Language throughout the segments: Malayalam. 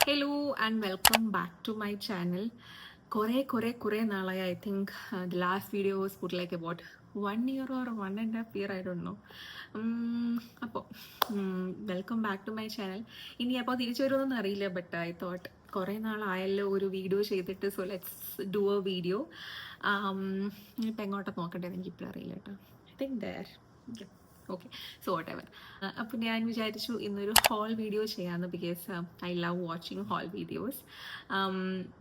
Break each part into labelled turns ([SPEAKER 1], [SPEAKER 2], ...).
[SPEAKER 1] Hello and welcome back to my channel. കുറേ നാളായി. I think the last video was put like about 1 year or 1.5 year, I don't know. അപ്പോൾ welcome back to my channel. ഇനി അപ്പോൾ തിരിച്ചു വരുമെന്നൊന്നും അറിയില്ല, ബട്ട് ഐ തോട്ട് കുറേ നാളായല്ലോ ഒരു വീഡിയോ ചെയ്തിട്ട്, so let's do a video. ഇപ്പം എങ്ങോട്ടാണ് നോക്കണ്ടേന്ന് എനിക്കിപ്പോഴും അറിയില്ല കേട്ടോ. I think there okay, so whatever. അപ്പോൾ ഞാൻ വിചാരിച്ചു ഇന്നൊരു ഹോൾ വീഡിയോ ചെയ്യാമെന്ന്, because I love watching haul videos.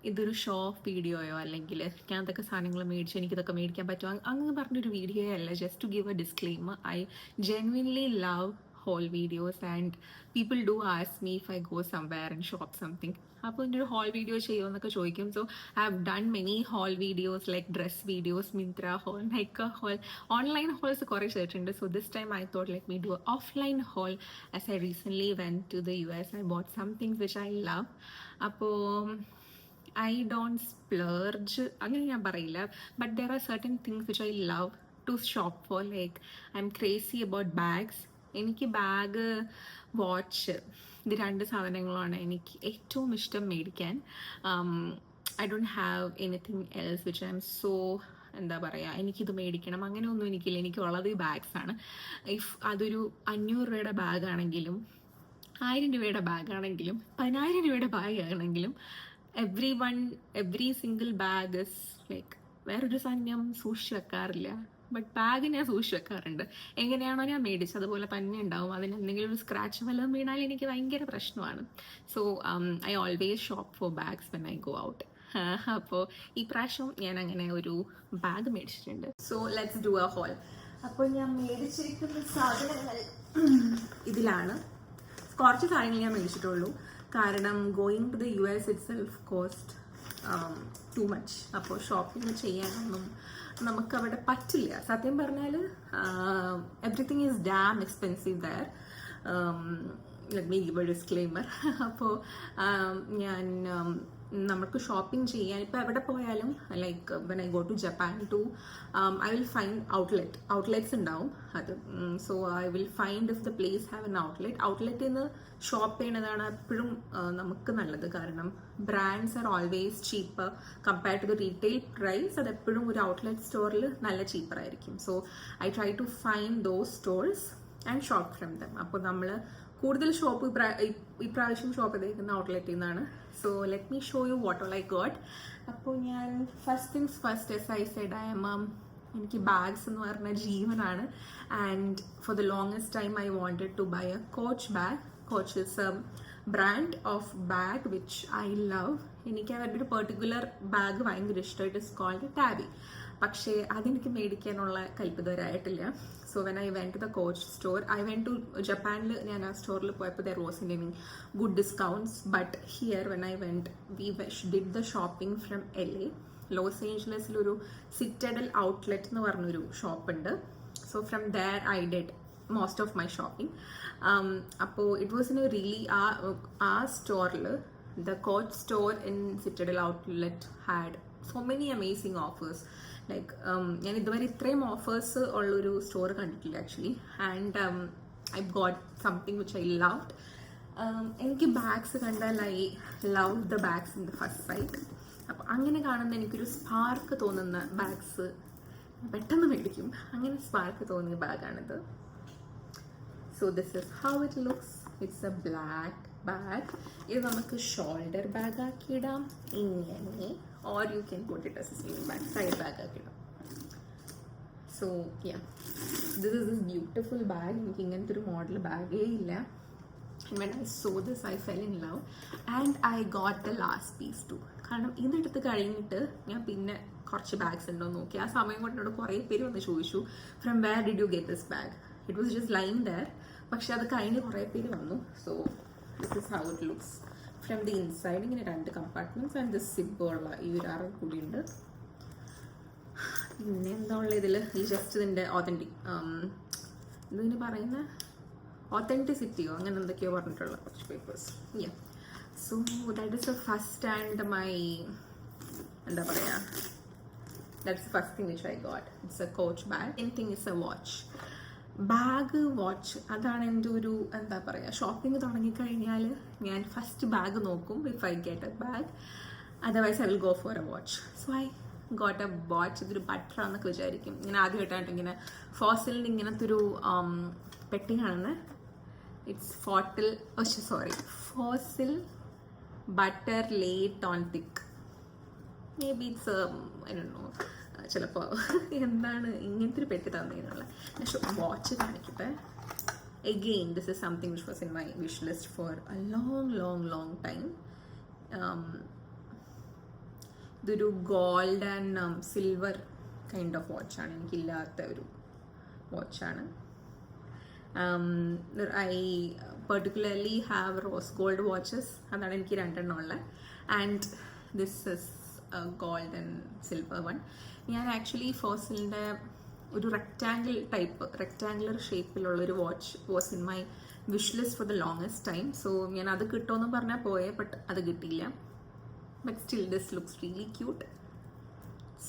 [SPEAKER 1] ഇതൊരു ഷോ ഓഫ് വീഡിയോയോ അല്ലെങ്കിൽ ഞാൻ അതൊക്കെ സാധനങ്ങൾ മേടിച്ചു എനിക്കിതൊക്കെ മേടിക്കാൻ പറ്റുമോ അങ്ങനെ പറഞ്ഞൊരു വീഡിയോയോ അല്ല. Just to give a disclaimer, I genuinely love haul videos and people do ask me if I go somewhere and shop something. അപ്പോൾ എൻ്റെ ഒരു ഹോൾ വീഡിയോ ചെയ്യുമോ എന്നൊക്കെ ചോദിക്കും. So I have done many haul videos like dress videos, Myntra haul, Nykaa haul, online hauls കുറേ ചെയ്തിട്ടുണ്ട്. So this time I thought let me do a offline haul as I recently went to the US. I bought some things which I love. അപ്പോൾ ഐ ഡോണ്ട് സ്പ്ലർജ് അങ്ങനെ ഞാൻ പറയില്ല, but there are certain things which I love to shop for. Like I am crazy about bags. എനിക്ക് ബാഗ്, വാച്ച്, ഇത് രണ്ട് സാധനങ്ങളാണ് എനിക്ക് ഏറ്റവും ഇഷ്ടം മേടിക്കാൻ. I don't have anything else which I M so എന്താ പറയുക, എനിക്കിത് മേടിക്കണം അങ്ങനെയൊന്നും എനിക്കില്ല. എനിക്കുള്ളത് ഈ ബാഗ്സാണ്. ഇഫ് അതൊരു 500 രൂപയുടെ ബാഗാണെങ്കിലും 1000 രൂപയുടെ ബാഗാണെങ്കിലും 10000 രൂപയുടെ ബാഗാണെങ്കിലും every single bag is like, വേറൊരു സാധനം ഞാൻ സൂക്ഷിച്ച് വെക്കാറില്ല, ബട്ട് ബാഗ് ഞാൻ സൂക്ഷിച്ച് വെക്കാറുണ്ട്. എങ്ങനെയാണോ ഞാൻ മേടിച്ചത് അതുപോലെ തന്നെ ഉണ്ടാവും. അതിന് എന്തെങ്കിലും ഒരു സ്ക്രാച്ച് വല്ലതും വീണാൽ എനിക്ക് ഭയങ്കര പ്രശ്നമാണ്. So I always shop for bags when I go out. അപ്പോൾ ഈ പ്രാവശ്യം ഞാൻ അങ്ങനെ ഒരു ബാഗ് മേടിച്ചിട്ടുണ്ട്. So let's do a haul. അപ്പോൾ ഞാൻ മേടിച്ചിരിക്കുന്ന സാധനങ്ങൾ ഇതിലാണ്. കുറച്ച് സാധനങ്ങൾ ഞാൻ മേടിച്ചിട്ടുള്ളൂ, കാരണം going to the US itself cost too much. അപ്പോൾ ഷോപ്പിംഗ് ചെയ്യാനൊന്നും നമുക്കവിടെ പറ്റില്ല. സത്യം പറഞ്ഞാൽ everything is damn expensive there. Let me give a disclaimer. അപ്പോൾ ഞാൻ നമുക്ക് ഷോപ്പിംഗ് ചെയ്യാൻ ഇപ്പോൾ എവിടെ പോയാലും, like when I go to Japan too I will find outlets ഉണ്ടാവും. അത് so I will find if the place have an ഔട്ട്ലെറ്റിൽ നിന്ന് ഷോപ്പ് ചെയ്യണതാണ് എപ്പോഴും നമുക്ക് നല്ലത്. കാരണം brands are always cheaper compared to the retail price. അത് എപ്പോഴും ഒരു ഔട്ട്ലെറ്റ് സ്റ്റോറിൽ നല്ല ചീപ്പറായിരിക്കും. So I try to find those stores and shop from them. അപ്പോൾ നമ്മൾ കൂടുതൽ ഷോപ്പ് ഇപ്രാവശ്യം ഷോപ്പ് ചെയ്തേക്കുന്ന ഔട്ട്ലെറ്റിൽ നിന്നാണ്. So let me show you what all I got. അപ്പോൾ ഞാൻ first things first, as I said, എനിക്ക് ബാഗ്സ് എന്ന് പറഞ്ഞ ജീവനാണ്. And for the longest time I wanted to buy a Coach bag. Coach is A brand of bag which I love. എനിക്ക് അവരുടെ ഒരു പെർട്ടിക്കുലർ ബാഗ് ഭയങ്കര ഇഷ്ടം. It is called Tabby. പക്ഷേ അതെനിക്ക് മേടിക്കാനുള്ള കൽപ്പിതരായിട്ടില്ല. So when I went to the Coach store, I went to ജപ്പാനിൽ ഞാൻ ആ സ്റ്റോറിൽ പോയപ്പോൾ there wasn't any good discounts. But here when I went, we did the shopping from LA. ലോസ് ഏഞ്ചലസിലൊരു സിറ്റഡൽ ഔട്ട്ലെറ്റ് എന്ന് പറഞ്ഞൊരു ഷോപ്പുണ്ട്. So from there I did most of my shopping. അപ്പോൾ it was in A really ആ സ്റ്റോറിൽ, the Coach store in citadel outlet had so many amazing offers. Like ഞാൻ ഇതുവരെ ഇത്രയും ഓഫേഴ്സ് ഉള്ളൊരു സ്റ്റോർ കണ്ടിട്ടില്ല actually. And I got something which I loved. എനിക്ക് ബാഗ്സ് കണ്ടാൽ I love the bags in the first sight. അപ്പോൾ അങ്ങനെ കാണുന്ന എനിക്കൊരു സ്പാർക്ക് തോന്നുന്ന ബാഗ്സ് പെട്ടെന്ന് മേടിക്കും. അങ്ങനെ സ്പാർക്ക് തോന്നിയ ബാഗാണിത്. So this is how it looks. It's a black bag. ഇത് നമുക്ക് ഷോൾഡർ ബാഗ് ആക്കിയിടാം ഇങ്ങനെ, or you can put it as a sling bag, side bag ആക്കിയിടാം. So yeah, this is this beautiful bag. എനിക്ക് ഇങ്ങനത്തെ ഒരു മോഡൽ ബാഗേ ഇല്ല. And when I saw this, I fell in love and I got the last piece too. കാരണം ഇതെടുത്ത് കഴിഞ്ഞിട്ട് ഞാൻ പിന്നെ കുറച്ച് ബാഗ്സ് ഉണ്ടോ നോക്കി. ആ സമയം കൊണ്ട് എന്നോട് കുറേ പേര് വന്ന് ചോദിച്ചു, from where did you get this bag? It was just lying there. പക്ഷെ അത് കഴിഞ്ഞ് കുറേ പേര് വന്നു. So this is how it looks from the inside. ഇങ്ങനെ 2 കമ്പാർട്ട്മെന്റ്സ് ആൻഡ് ദിസ് സിബുള്ള ഈ ഒരു ആറ് കൂടിയുണ്ട്. പിന്നെ എന്താ ഉള്ളത് ഇതിൽ? ഈ ജസ്റ്റ് ഇതിൻ്റെ ഇതിന് പറയുന്ന ഓത്തൻറ്റിസിറ്റിയോ അങ്ങനെ എന്തൊക്കെയോ പറഞ്ഞിട്ടുള്ള കുറച്ച് papers. So that is the first and my എന്താ പറയുക, that's the first thing which I got. It's A Coach bag. Second thing is A watch. Bag watch അതാണ് എൻ്റെ ഒരു എന്താ പറയുക, ഷോപ്പിംഗ് തുടങ്ങിക്കഴിഞ്ഞാൽ ഞാൻ ഫസ്റ്റ് ബാഗ് നോക്കും if I get A bag, otherwise I will go for A watch. So I got A watch. ഇതൊരു ബട്ടറാന്നൊക്കെ വിചാരിക്കും. ഇങ്ങനെ ആദ്യമായിട്ടായിട്ട് ഇങ്ങനെ ഫോസിലിൻ്റെ ഇങ്ങനത്തെ ഒരു പെട്ടി കാണുന്നത്. It's fossil butter late on thick. May be it's I don't no, ചിലപ്പോൾ എന്താണ് ഇങ്ങനത്തെ ഒരു പെട്ടി തന്നതിനുള്ള. പക്ഷെ വാച്ച് കാണിക്കട്ടെ. Again, this is something which was in my wish list for a long time. ഇതൊരു gold and silver kind of വാച്ചാണ്. എനിക്കില്ലാത്ത ഒരു വാച്ചാണ്. I particularly have rose gold watches. അതാണ് എനിക്ക് 2 എണ്ണം ഉള്ളത്. And this is gold and silver one. ഞാൻ ആക്ച്വലി ഫോസിലിൻ്റെ ഒരു റെക്റ്റാങ്കുലർ ഷേപ്പിലുള്ളൊരു watch was in my wish list for the longest time. So ഞാൻ അത് കിട്ടുമെന്ന് പറഞ്ഞാൽ പോയേ, ബട്ട് അത് കിട്ടിയില്ല. But still this looks really cute.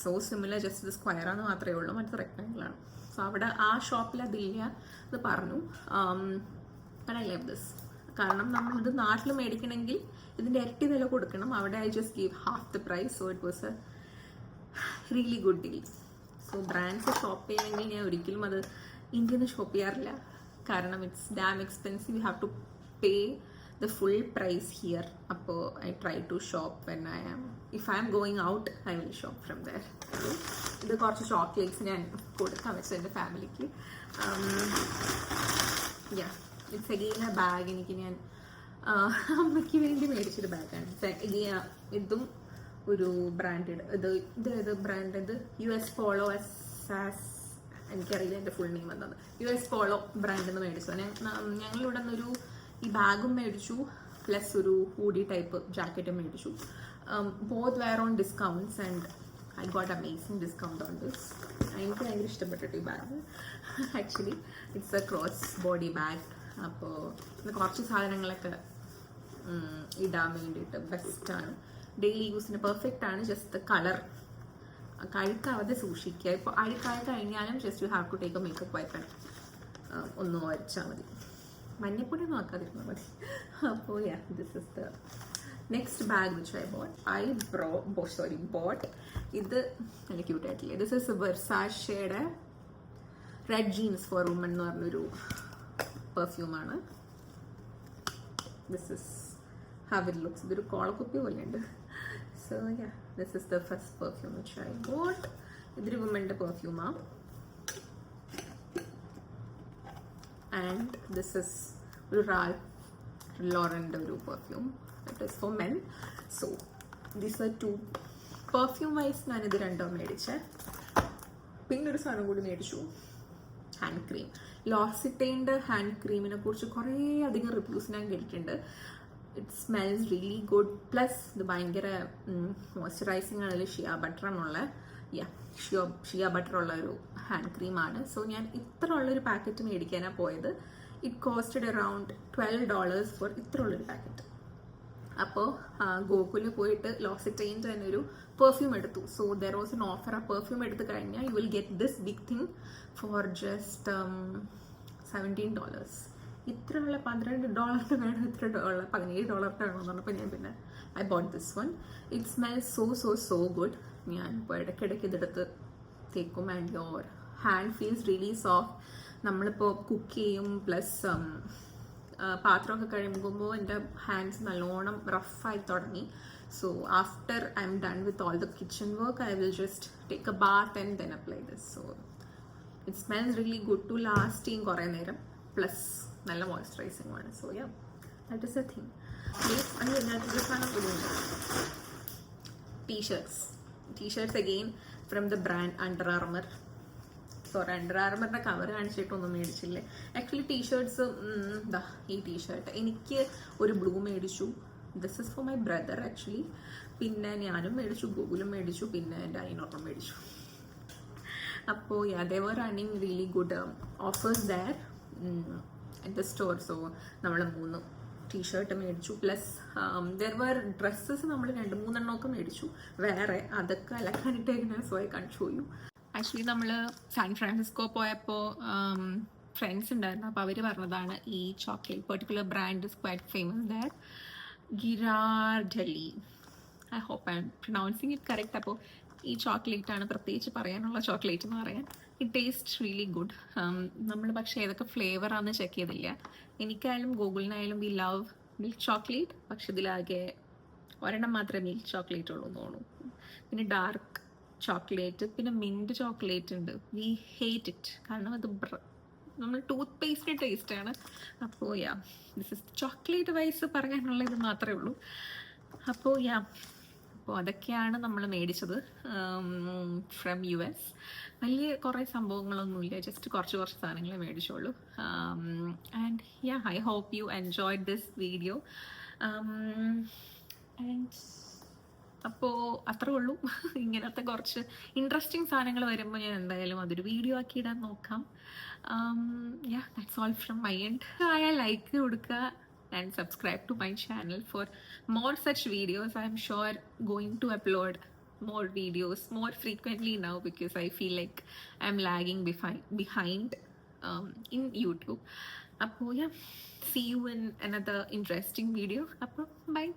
[SPEAKER 1] So similar, just ഇത് സ്ക്വയറാന്ന് മാത്രമേ ഉള്ളൂ, മറ്റത് റെക്റ്റാങ്കിളാണ്. സോ അവിടെ ആ ഷോപ്പിൽ അതില്ല എന്ന് പറഞ്ഞു. But I love this. കാരണം നമ്മളിത് നാട്ടിൽ മേടിക്കണമെങ്കിൽ ഇതിൻ്റെ ഇരട്ടി വില കൊടുക്കണം. അവിടെ I just give half the price. So it was a really good deal. So brands shop ചെയ്യണമെങ്കിൽ ഞാൻ ഒരിക്കലും അത് ഇന്ത്യയിൽ നിന്ന് ഷോപ്പ് ചെയ്യാറില്ല. കാരണം it's damn expensive. You have to pay the full price here. Appo I try to shop when if I am going out, I will shop from there. ഇത് കുറച്ച് ചോക്ലേറ്റ്സ് ഞാൻ കൊടുക്കാൻ വെച്ചത് എൻ്റെ ഫാമിലിക്ക്. It's again A bag. എനിക്ക് ഞാൻ അമ്മയ്ക്ക് വേണ്ടി മേടിച്ചൊരു ബാഗാണ്. ഇതും ഒരു ബ്രാൻഡഡ്, ഇത് ബ്രാൻഡ്, ഇത് US Polo എനിക്കറിയില്ല എൻ്റെ ഫുൾ നെയിം എന്താണ്. US Polo ബ്രാൻഡിൽ നിന്ന് മേടിച്ചത്. ഞങ്ങളിവിടെ നിന്നൊരു ഈ ബാഗും മേടിച്ചു, പ്ലസ് ഒരു ഹൂഡി ടൈപ്പ് ജാക്കറ്റും മേടിച്ചു. Both were on discounts and I got amazing discount on this. എനിക്ക് ഭയങ്കര ഇഷ്ടപ്പെട്ടിട്ട് ഈ bag. Actually it's a cross body bag. അപ്പോൾ കുറച്ച് സാധനങ്ങളൊക്കെ ഇടാൻ വേണ്ടിയിട്ട് ബെസ്റ്റാണ്. ഡെയിലി യൂസിന് പെർഫെക്റ്റ് ആണ്. ജസ്റ്റ് കളർ അഴുക്കാവാതെ സൂക്ഷിക്കുക. ഇപ്പോൾ അഴുക്കായി കഴിഞ്ഞാലും just you have to take a makeup wipe ഒന്ന് വരച്ചാൽ മതി. മഞ്ഞപ്പൊടി നോക്കാതിരുന്നാൽ മതി. അപ്പോൾ this is the next bag which I bought. ഇത് നല്ല ക്യൂട്ടായിട്ടില്ലേ. ദിസ് ഇസ് വെർസാഷയുടെ റെഡ് ജീൻസ് ഫോർ വുമൺ എന്ന് പറഞ്ഞൊരു പെർഫ്യൂമാണ്. This is how it looks. ഇതൊരു കോളക്കുപ്പി പോലെ ഉണ്ട്. So this is the first perfume which I bought. ഇതൊരു വുമൻ്റെ പെർഫ്യൂമാണ്. And this is Ralph Lauren perfume. It is for men. So these are two. Perfume wise ഞാൻ ഇത് രണ്ടും മേടിച്ചേ. പിന്നെ ഒരു സാധനം കൂടി മേടിച്ചു, ഹാൻഡ് ക്രീം. ലോസിറ്റൈൻ്റെ ഹാൻഡ് ക്രീമിനെ കുറിച്ച് കുറേ അധികം റിവ്യൂസ് ഞാൻ കേട്ടിട്ടുണ്ട്. It smells really good. Plus ഇത് ഭയങ്കര മോയ്സ്ചറൈസിങ് ആണ്. ഷിയ ബട്ടർ എന്നുള്ള ഷിയ ബട്ടർ ഉള്ള ഒരു ഹാൻഡ് ക്രീമാണ്. സോ ഞാൻ ഇത്ര ഉള്ളൊരു പാക്കറ്റ് മേടിക്കാനാണ് പോയത്. ഇറ്റ് കോസ്റ്റഡ് അറൗണ്ട് $12 ഫോർ ഇത്ര ഉള്ളൊരു പാക്കറ്റ്. അപ്പോൾ ഗോകുലിൽ പോയിട്ട് ലോസിറ്റൈൻ്റെ തന്നെ ഒരു പെർഫ്യൂം എടുത്തു. So there was an offer. ആ പെർഫ്യൂം എടുത്ത് കഴിഞ്ഞാൽ you will get this big thing for just $17. ഇത്രയുള്ള $12 വേണം, ഇത്ര $17 വേണമെന്ന് പറഞ്ഞപ്പോൾ ഞാൻ പിന്നെ I bought this one. It smells so good. ഞാൻ ഇപ്പോൾ ഇടയ്ക്കിടയ്ക്ക് ഇതെടുത്ത് തേക്കും. And your hand feels really soft. നമ്മളിപ്പോൾ കുക്ക് ചെയ്യും പ്ലസ് പാത്രമൊക്കെ കഴിയുമ്പോൾ എൻ്റെ ഹാൻഡ്സ് നല്ലോണം റഫായി തുടങ്ങി. So after I'm done with all the kitchen work I will just take a bath and then apply this. So it smells really good to last ചെയ്യും കുറേ നേരം. പ്ലസ് നല്ല മോയ്സ്ചറൈസിങ് ആണ്. So that is a thing. T shirts again from the brand Under Armour. Sorry, Under ആർമറിൻ്റെ കവർ കാണിച്ചിട്ടൊന്നും മേടിച്ചില്ലേ. ആക്ച്വലി ടീഷർട്സ് ഈ ടീഷർട്ട് എനിക്ക് ഒരു ബ്ലൂ മേടിച്ചു. This is for my brother actually. പിന്നെ ഞാനും മേടിച്ചു, ഗൂഗിളും മേടിച്ചു, പിന്നെ എൻ്റെ അനിയനൊപ്പം മേടിച്ചു. അപ്പോൾ they were running really good offers there at the store. So നമ്മൾ 3 ടീഷർട്ട് മേടിച്ചു. പ്ലസ് ദർ വർ ഡ്രസ്സസ് നമ്മൾ 2-3 എണ്ണമൊക്കെ മേടിച്ചു വേറെ. അതൊക്കെ അലക്കാനിട്ടേക്കുന്ന. So I can show you. Actually നമ്മൾ സാൻ ഫ്രാൻസിസ്കോ പോയപ്പോൾ ഫ്രണ്ട്സ് ഉണ്ടായിരുന്നു. അപ്പോൾ അവർ പറഞ്ഞതാണ് ഈ chocolate particular brand is quite famous that, Ghirardelli. I hope I am pronouncing it correct. അപ്പോൾ ഈ ചോക്ലേറ്റ് ആണ് പ്രത്യേകിച്ച് പറയാനുള്ള ചോക്ലേറ്റ് എന്ന് പറയാൻ. It taste really good. നമ്മൾ പക്ഷേ ഏതൊക്കെ ഫ്ലേവറാണെന്ന് ചെക്ക് ചെയ്തില്ല. എനിക്കായാലും ഗൂഗിളിനായാലും വി ലവ് മിൽക്ക് ചോക്ലേറ്റ്, പക്ഷെ ഇതിലാകെ ഒരെണ്ണം മാത്രമേ മിൽക്ക് ചോക്ലേറ്റ് ഉള്ളൂ എന്ന് തോന്നുന്നു. പിന്നെ ഡാർക്ക് ചോക്ലേറ്റ്, പിന്നെ മിൻറ്റ് ചോക്ലേറ്റ് ഉണ്ട്. വി ഹേറ്റ് ഇറ്റ്, കാരണം അത് നമ്മൾ ടൂത്ത് പേസ്റ്റിൻ്റെ ടേസ്റ്റാണ്. അപ്പോൾ യാ, ദിസ് ഇസ് ചോക്ലേറ്റ് വൈസ് പറയാനുള്ള ഇത് മാത്രമേ ഉള്ളൂ. അപ്പോൾ യാ, അപ്പോൾ അതൊക്കെയാണ് നമ്മൾ മേടിച്ചത് ഫ്രം US. വലിയ കുറേ സംഭവങ്ങളൊന്നുമില്ല, ജസ്റ്റ് കുറച്ച് സാധനങ്ങളെ മേടിച്ചോളൂ. And yeah, I hope you enjoyed this video. And അപ്പോൾ അത്രേ ഉള്ളൂ. ഇങ്ങനത്തെ കുറച്ച് ഇൻട്രസ്റ്റിംഗ് സാധനങ്ങൾ വരുമ്പോൾ ഞാൻ എന്തായാലും അതൊരു വീഡിയോ ആക്കി ഇടാൻ നോക്കാം. Yeah, that's all from my end. ആയാൽ ലൈക്ക് കൊടുക്കുക and subscribe to my channel for more such videos. I am sure going to upload more videos more frequently now because I feel like I'm lagging behind in YouTube. Appo yeah, see you in another interesting video. Appo bye.